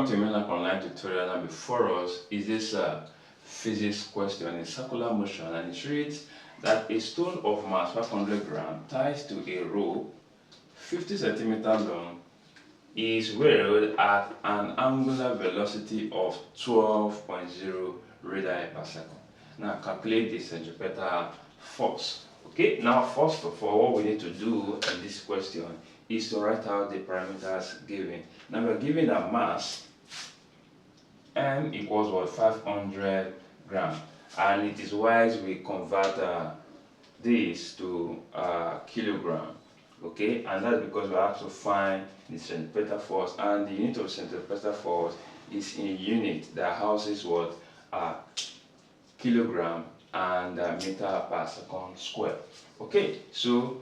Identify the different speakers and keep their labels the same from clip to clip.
Speaker 1: Welcome to Electromagnetic online tutorial. Now before us is this physics question in circular motion, and it reads that a stone of mass 500 grams tied to a rope 50 centimeters long is whirled at an angular velocity of 12.0 radii per second. Now calculate the centripetal force. Okay, now first of all, what we need to do in this question is to write out the parameters given. Now we're given a mass m equals what, 500 grams, and it is wise we convert this to kilogram. Okay, and that's because we have to find the centripetal force, and the unit of centripetal force is in unit that houses what, kilogram and meter per second square. Okay, so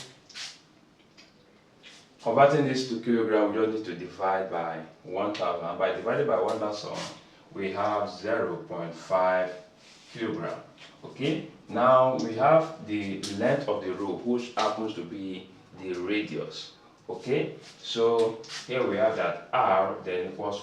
Speaker 1: converting this to kilogram, we just need to divide by 1000, and by dividing by 1000 we have 0.5 kilogram. Okay, now we have the length of the rope, which happens to be the radius. Okay, so here we have that r then equals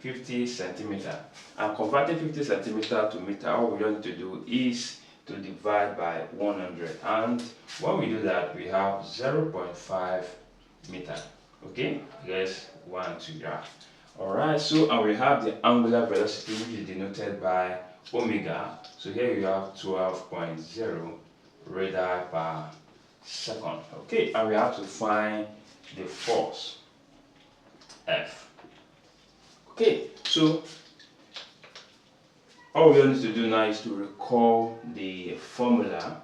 Speaker 1: 50 centimeter, and converting 50 centimeter to meter, all we want to do is to divide by 100, and when we do that we have 0.5 meter. Okay, yes, 1 2 graph. All right, so and we have the angular velocity, which is denoted by omega. So here you have 12.0 radii per second. Okay, and we have to find the force F. Okay, so all we need to do now is to recall the formula,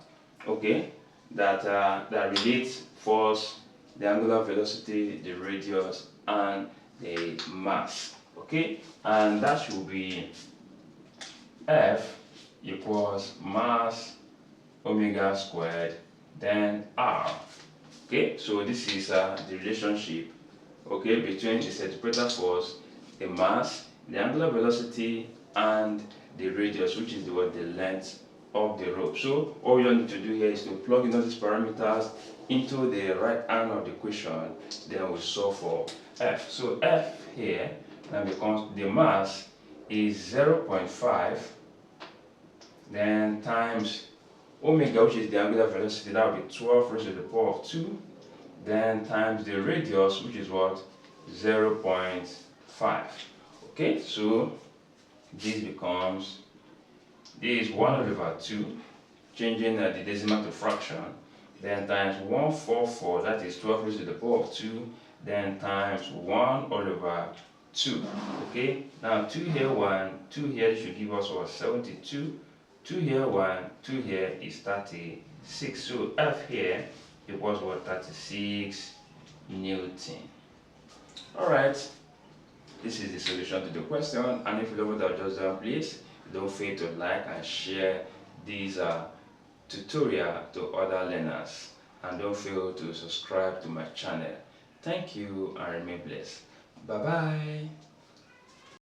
Speaker 1: okay, that relates force, the angular velocity, the radius, and the mass. Okay, and that should be F equals mass omega squared then r. Okay, so this is the relationship, okay, between the centripetal force, the mass, the angular velocity, and the radius, which is the length of the rope. So all we need to do here is to plug in all these parameters into the right hand of the equation, then we solve for F. So F here now becomes, the mass is 0.5 then times omega, which is the angular velocity, that will be 12 raised to the power of 2, then times the radius, which is what, 0.5. okay, so this becomes, this is 1 over 2, changing the decimal to fraction, then times 144, that is 12 raised to the power of 2, then times 1 over 2. Okay, now 2 here, 1, 2 here should give us what, 72. 2 here, 1, 2 here is 36. So F here equals what, 36 Newton. Alright, this is the solution to the question, and if you love what I've just done, please don't fail to like and share these tutorial to other learners, and don't fail to subscribe to my channel. Thank you and remain blessed. Bye bye.